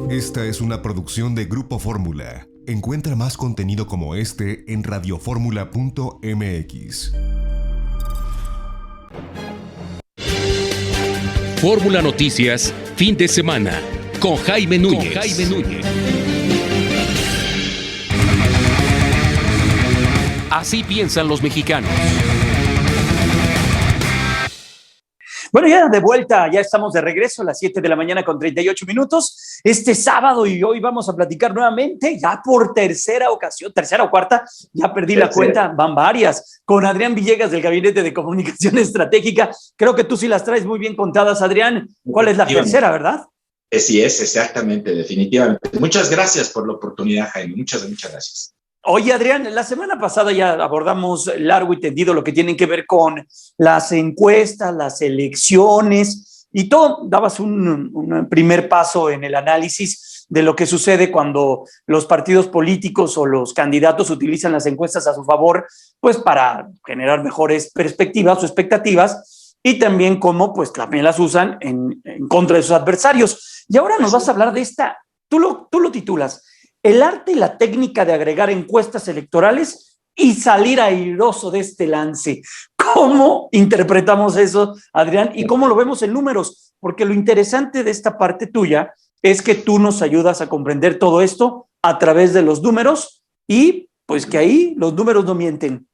Esta es una producción de Grupo Fórmula. Encuentra más contenido como este en radioformula.mx. Fórmula Noticias, fin de semana, con Jaime Núñez. Así piensan los mexicanos. Bueno, ya de vuelta, ya estamos de regreso a las 7 de la mañana con 38 minutos. Este sábado y hoy vamos a platicar nuevamente, ya por tercera ocasión, tercera o cuarta, ya perdí la cuenta, van varias, con Adrián Villegas del Gabinete de Comunicación Estratégica. Creo que tú sí las traes muy bien contadas, Adrián. ¿Cuál es la tercera, verdad? Sí es, exactamente, definitivamente. Muchas gracias por la oportunidad, Jaime. Muchas gracias. Oye, Adrián, la semana pasada ya abordamos largo y tendido lo que tienen que ver con las encuestas, las elecciones y todo. Dabas un primer paso en el análisis de lo que sucede cuando los partidos políticos o los candidatos utilizan las encuestas a su favor, pues para generar mejores perspectivas o expectativas, y también cómo pues también las usan en contra de sus adversarios. Y ahora nos vas a hablar de esta, tú lo titulas, el arte y la técnica de agregar encuestas electorales y salir airoso de este lance. ¿Cómo interpretamos eso, Adrián? ¿Y cómo lo vemos en números? Porque lo interesante de esta parte tuya es que tú nos ayudas a comprender todo esto a través de los números y pues que ahí los números no mienten.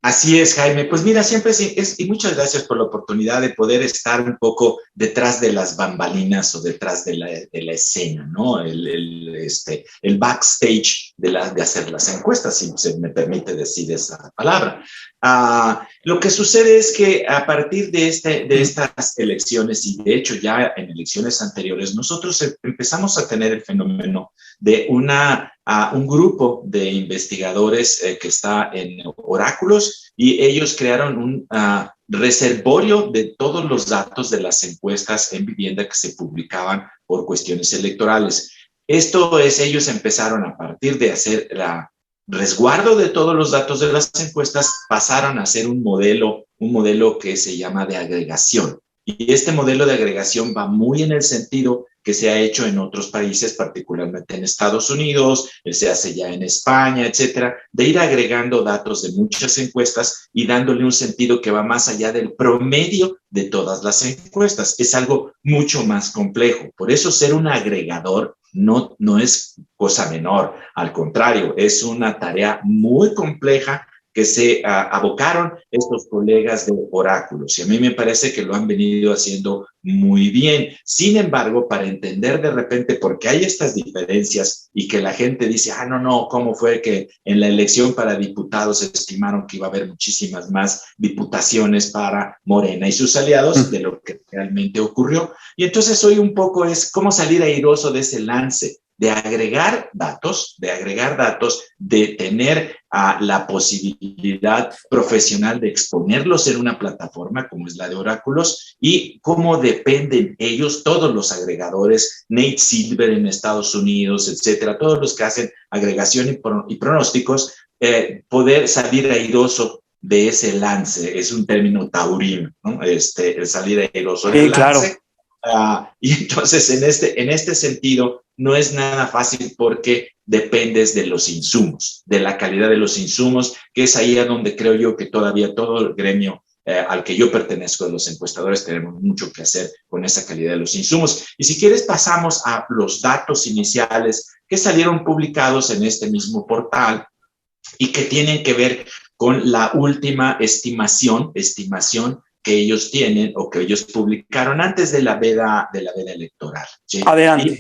Así es, Jaime. Pues mira, siempre es, y muchas gracias por la oportunidad de poder estar un poco detrás de las bambalinas o detrás de la escena, ¿no? El backstage de hacer las encuestas, si se me permite decir esa palabra. Lo que sucede es que a partir de estas elecciones, y de hecho ya en elecciones anteriores, nosotros empezamos a tener el fenómeno de un grupo de investigadores que está en Oráculos, y ellos crearon un reservorio de todos los datos de las encuestas en vivienda que se publicaban por cuestiones electorales. Esto es, ellos empezaron a partir de hacer resguardo de todos los datos de las encuestas, pasaron a hacer un modelo que se llama de agregación. Y este modelo de agregación va muy en el sentido que se ha hecho en otros países, particularmente en Estados Unidos, se hace ya en España, etcétera, de ir agregando datos de muchas encuestas y dándole un sentido que va más allá del promedio de todas las encuestas. Es algo mucho más complejo. Por eso ser un agregador no es cosa menor. Al contrario, es una tarea muy compleja que se abocaron estos colegas de Oráculos, y a mí me parece que lo han venido haciendo muy bien. Sin embargo, para entender de repente por qué hay estas diferencias y que la gente dice, no, ¿cómo fue que en la elección para diputados se estimaron que iba a haber muchísimas más diputaciones para Morena y sus aliados de lo que realmente ocurrió? Y entonces hoy un poco es cómo salir airoso de ese lance, de agregar datos, de tener la posibilidad profesional de exponerlos en una plataforma como es la de Oráculos, y cómo dependen ellos, todos los agregadores, Nate Silver en Estados Unidos, etcétera, todos los que hacen agregación y pronósticos, poder salir airoso de ese lance. Es un término taurino, ¿no? El salir airoso del lance. Claro. Y entonces en este sentido no es nada fácil porque dependes de los insumos, de la calidad de los insumos, que es ahí a donde creo yo que todavía todo el gremio al que yo pertenezco, de los encuestadores, tenemos mucho que hacer con esa calidad de los insumos. Y si quieres pasamos a los datos iniciales que salieron publicados en este mismo portal y que tienen que ver con la última estimación que ellos tienen o que ellos publicaron antes de la veda electoral, ¿sí? Adelante.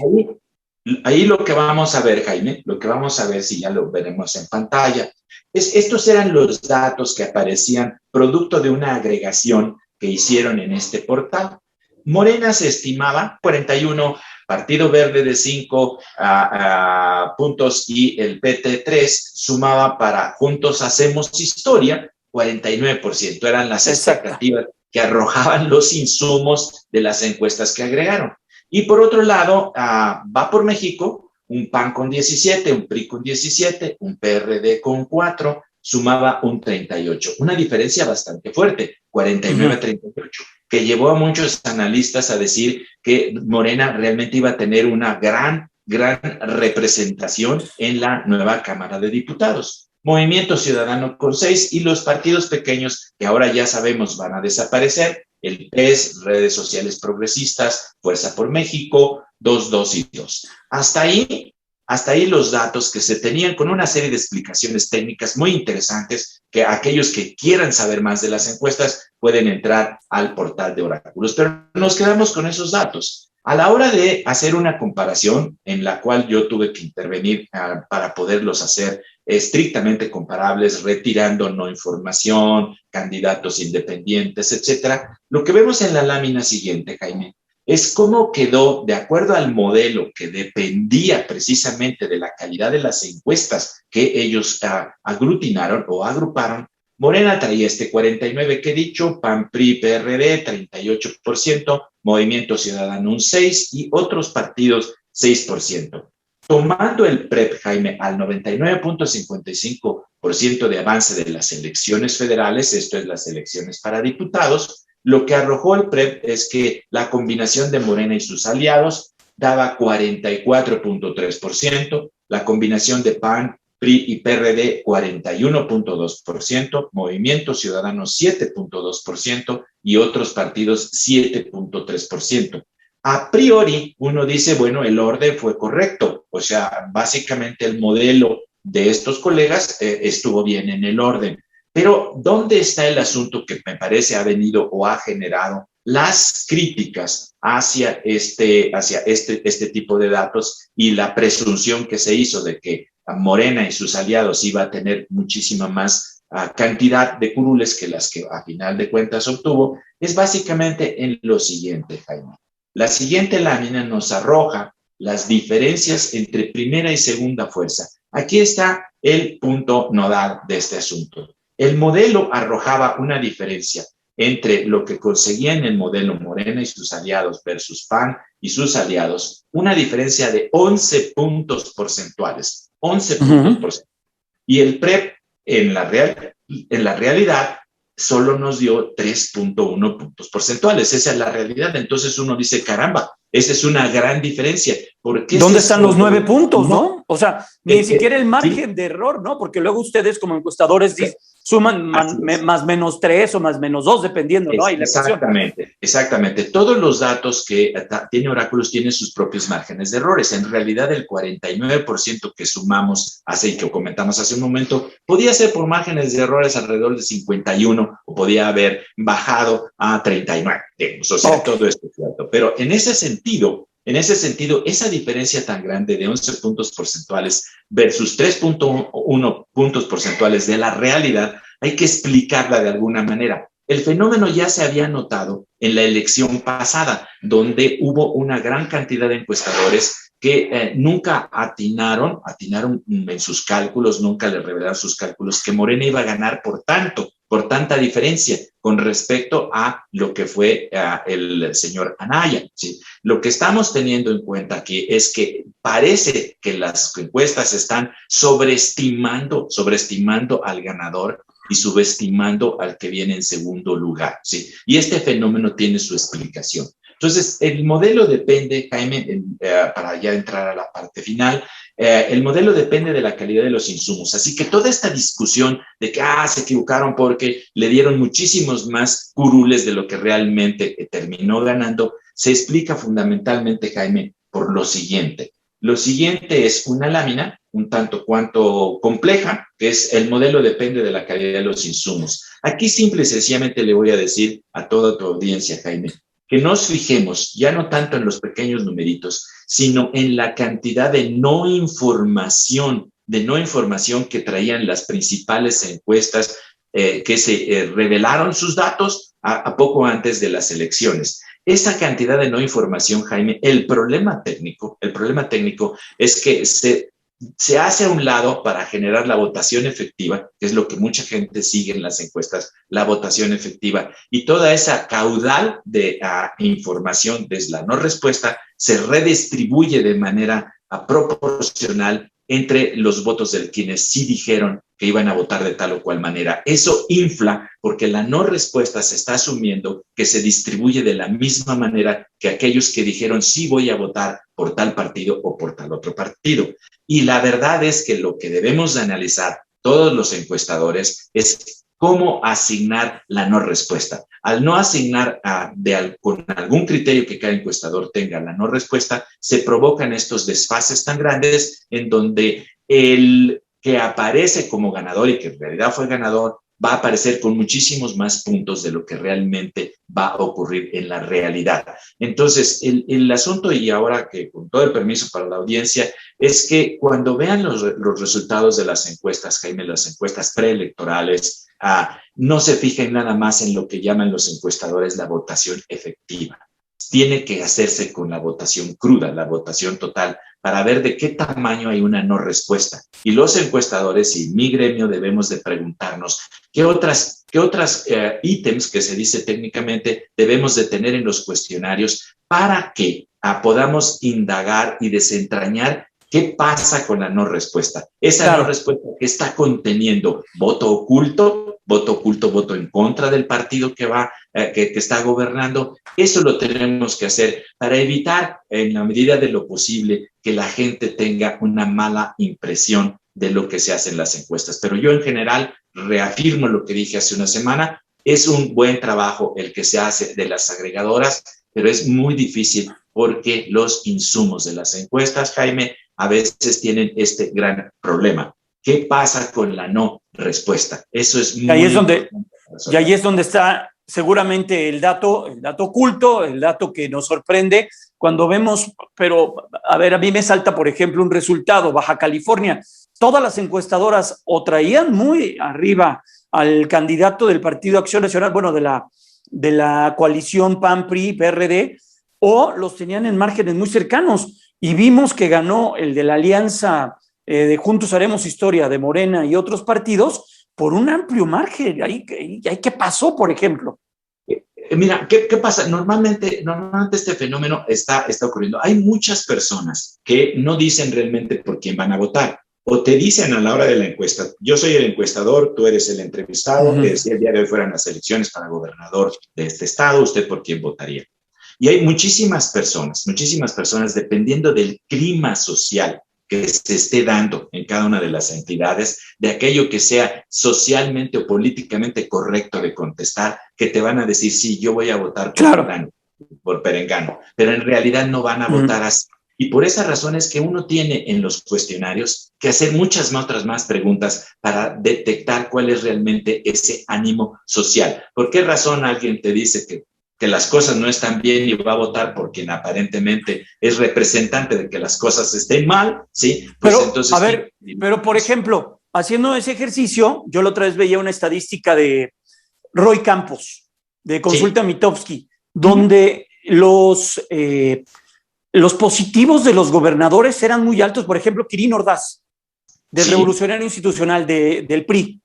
Y ahí lo que vamos a ver, Jaime, lo que vamos a ver, si ya lo veremos en pantalla, estos eran los datos que aparecían producto de una agregación que hicieron en este portal. Morena se estimaba 41, Partido Verde de 5 puntos y el PT 3 sumaba para Juntos Hacemos Historia 49%. Eran las expectativas que arrojaban los insumos de las encuestas que agregaron. Y por otro lado, va por México, un PAN con 17, un PRI con 17, un PRD con 4, sumaba un 38, una diferencia bastante fuerte, 49-38, que llevó a muchos analistas a decir que Morena realmente iba a tener una gran representación en la nueva Cámara de Diputados. Movimiento Ciudadano con 6 y los partidos pequeños que ahora ya sabemos van a desaparecer, el PES, Redes Sociales Progresistas, Fuerza por México, 2, 2 y 2. Hasta ahí los datos que se tenían con una serie de explicaciones técnicas muy interesantes que aquellos que quieran saber más de las encuestas pueden entrar al portal de Oráculos. Pero nos quedamos con esos datos. A la hora de hacer una comparación en la cual yo tuve que intervenir para poderlos hacer estrictamente comparables, retirando no información, candidatos independientes, etcétera, lo que vemos en la lámina siguiente, Jaime, es cómo quedó, de acuerdo al modelo que dependía precisamente de la calidad de las encuestas que ellos aglutinaron o agruparon. Morena traía 49 que he dicho, PAN, PRI, PRD, 38%, Movimiento Ciudadano un 6% y otros partidos 6%. Tomando el PREP, Jaime, al 99.55% de avance de las elecciones federales, esto es las elecciones para diputados, lo que arrojó el PREP es que la combinación de Morena y sus aliados daba 44.3%, la combinación de PAN, PRI y PRD 41.2%, Movimiento Ciudadano 7.2% y otros partidos 7.3%. A priori, uno dice, bueno, el orden fue correcto, o sea, básicamente el modelo de estos colegas estuvo bien en el orden. Pero, ¿dónde está el asunto que me parece ha venido o ha generado las críticas hacia este tipo de datos y la presunción que se hizo de que Morena y sus aliados iba a tener muchísima más cantidad de curules que las que a final de cuentas obtuvo? Es básicamente en lo siguiente, Jaime. La siguiente lámina nos arroja las diferencias entre primera y segunda fuerza. Aquí está el punto nodal de este asunto. El modelo arrojaba una diferencia entre lo que conseguían el modelo Morena y sus aliados versus PAN y sus aliados, una diferencia de 11 puntos porcentuales. 11 puntos porcentuales. Y el PREP en la realidad solo nos dio 3.1 puntos porcentuales. Esa es la realidad. Entonces uno dice, caramba, esa es una gran diferencia. ¿Dónde están los 9 puntos, no? O sea, ni siquiera el margen de error, ¿no? Porque luego ustedes como encuestadores suman más menos 3 o más menos 2, dependiendo, ¿no? Exactamente. Todos los datos que tiene Oráculos tienen sus propios márgenes de errores. En realidad, el 49% que sumamos y que comentamos hace un momento, podía ser por márgenes de errores alrededor de 51 o podía haber bajado a 39, digamos. O sea, todo esto es cierto. Pero en ese sentido, esa diferencia tan grande de 11 puntos porcentuales versus 3.1 puntos porcentuales de la realidad, hay que explicarla de alguna manera. El fenómeno ya se había notado en la elección pasada, donde hubo una gran cantidad de encuestadores que nunca atinaron en sus cálculos, nunca le revelaron sus cálculos, que Morena iba a ganar por tanta diferencia con respecto a lo que fue el señor Anaya, ¿sí? Lo que estamos teniendo en cuenta aquí es que parece que las encuestas están sobreestimando al ganador y subestimando al que viene en segundo lugar, ¿sí? Y este fenómeno tiene su explicación. Entonces, el modelo depende, Jaime, para ya entrar a la parte final, el modelo depende de la calidad de los insumos. Así que toda esta discusión de que se equivocaron porque le dieron muchísimos más curules de lo que realmente terminó ganando, se explica fundamentalmente, Jaime, por lo siguiente. Lo siguiente es una lámina un tanto cuanto compleja, que es el modelo depende de la calidad de los insumos. Aquí simple y sencillamente le voy a decir a toda tu audiencia, Jaime, que nos fijemos ya no tanto en los pequeños numeritos, sino en la cantidad de no información que traían las principales encuestas que se revelaron sus datos a poco antes de las elecciones. Esa cantidad de no información, Jaime, el problema técnico es que se hace a un lado para generar la votación efectiva, que es lo que mucha gente sigue en las encuestas, la votación efectiva, y toda esa caudal de información desde la no respuesta se redistribuye de manera proporcional entre los votos de quienes sí dijeron que iban a votar de tal o cual manera. Eso infla porque la no respuesta se está asumiendo que se distribuye de la misma manera que aquellos que dijeron sí voy a votar por tal partido o por tal otro partido. Y la verdad es que lo que debemos de analizar todos los encuestadores es cómo asignar la no respuesta. Al no asignar con algún criterio que cada encuestador tenga la no respuesta, se provocan estos desfases tan grandes en donde el que aparece como ganador y que en realidad fue ganador va a aparecer con muchísimos más puntos de lo que realmente va a ocurrir en la realidad. Entonces, el asunto, y ahora que con todo el permiso para la audiencia, es que cuando vean los resultados de las encuestas, Jaime, las encuestas preelectorales, no se fijen nada más en lo que llaman los encuestadores la votación efectiva. Tiene que hacerse con la votación cruda, la votación total, para ver de qué tamaño hay una no respuesta. Y los encuestadores y mi gremio debemos de preguntarnos qué otras ítems, que se dice técnicamente, debemos de tener en los cuestionarios para que podamos indagar y desentrañar qué pasa con la no respuesta. Esa no respuesta que está conteniendo voto oculto, voto en contra del partido que está gobernando. Eso lo tenemos que hacer para evitar, en la medida de lo posible, que la gente tenga una mala impresión de lo que se hace en las encuestas. Pero yo en general reafirmo lo que dije hace una semana, es un buen trabajo el que se hace de las agregadoras, pero es muy difícil porque los insumos de las encuestas, Jaime, a veces tienen este gran problema. ¿Qué pasa con la no respuesta? Eso es muy importante. Y ahí es donde está seguramente el dato oculto, el dato que nos sorprende cuando vemos, pero a ver, a mí me salta, por ejemplo, un resultado, Baja California. Todas las encuestadoras o traían muy arriba al candidato del Partido Acción Nacional, bueno, de la coalición PAN-PRI-PRD, o los tenían en márgenes muy cercanos. Y vimos que ganó el de la alianza de Juntos Haremos Historia, de Morena y otros partidos, por un amplio margen. ¿Ahí qué pasó, por ejemplo? Mira, ¿qué pasa? Normalmente este fenómeno está ocurriendo. Hay muchas personas que no dicen realmente por quién van a votar, o te dicen a la hora de la encuesta, yo soy el encuestador, tú eres el entrevistado, si el día de hoy fueran las elecciones para gobernador de este estado, ¿usted por quién votaría? Y hay muchísimas personas, dependiendo del clima social que se esté dando en cada una de las entidades, de aquello que sea socialmente o políticamente correcto de contestar, que te van a decir, sí, yo voy a votar por Perengano, pero en realidad no van a votar así. Y por esa razón es que uno tiene en los cuestionarios que hacer muchas otras más preguntas para detectar cuál es realmente ese ánimo social. ¿Por qué razón alguien te dice que las cosas no están bien y va a votar por quien aparentemente es representante de que las cosas estén mal? Sí, pues pero, entonces... A ver, pero por ejemplo, haciendo ese ejercicio, yo la otra vez veía una estadística de Roy Campos, de Consulta Mitofsky, donde los positivos de los gobernadores eran muy altos. Por ejemplo, Quirino Ordaz, del Revolucionario Institucional del PRI.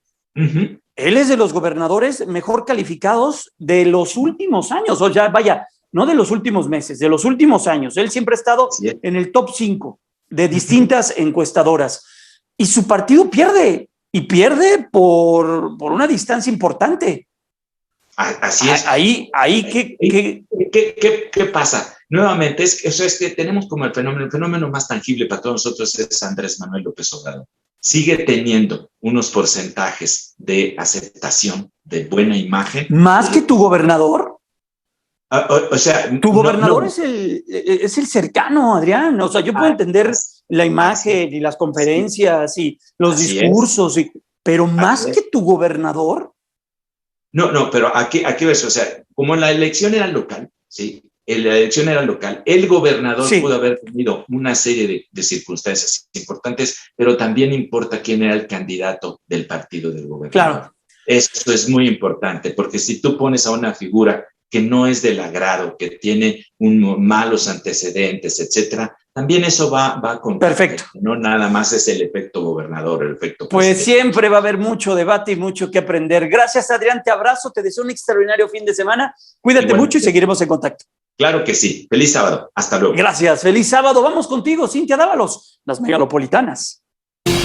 Él es de los gobernadores mejor calificados de los últimos años, o ya vaya, no de los últimos meses, de los últimos años. Él siempre ha estado en el top 5 de distintas encuestadoras. Y su partido pierde, y pierde por una distancia importante. Así es. ¿Qué pasa? Nuevamente, es que tenemos como el fenómeno más tangible para todos nosotros es Andrés Manuel López Obrador. Sigue teniendo unos porcentajes de aceptación, de buena imagen. ¿Más que tu gobernador? O sea, tu gobernador es el cercano, Adrián. O sea, yo puedo entender la imagen y las conferencias y los discursos, pero más que tu gobernador. No, pero aquí ves, o sea, como la elección era local, ¿sí? El gobernador pudo haber tenido una serie de circunstancias importantes, pero también importa quién era el candidato del partido del gobernador. Claro. Esto es muy importante, porque si tú pones a una figura que no es del agrado, que tiene malos antecedentes, etcétera, también eso va a contar. Perfecto. No nada más es el efecto gobernador, el efecto pues presidente. Siempre va a haber mucho debate y mucho que aprender. Gracias, Adrián, te abrazo, te deseo un extraordinario fin de semana. Cuídate mucho y seguiremos en contacto. Claro que sí. Feliz sábado. Hasta luego. Gracias. Feliz sábado. Vamos contigo, Cintia Dávalos, las megalopolitanas.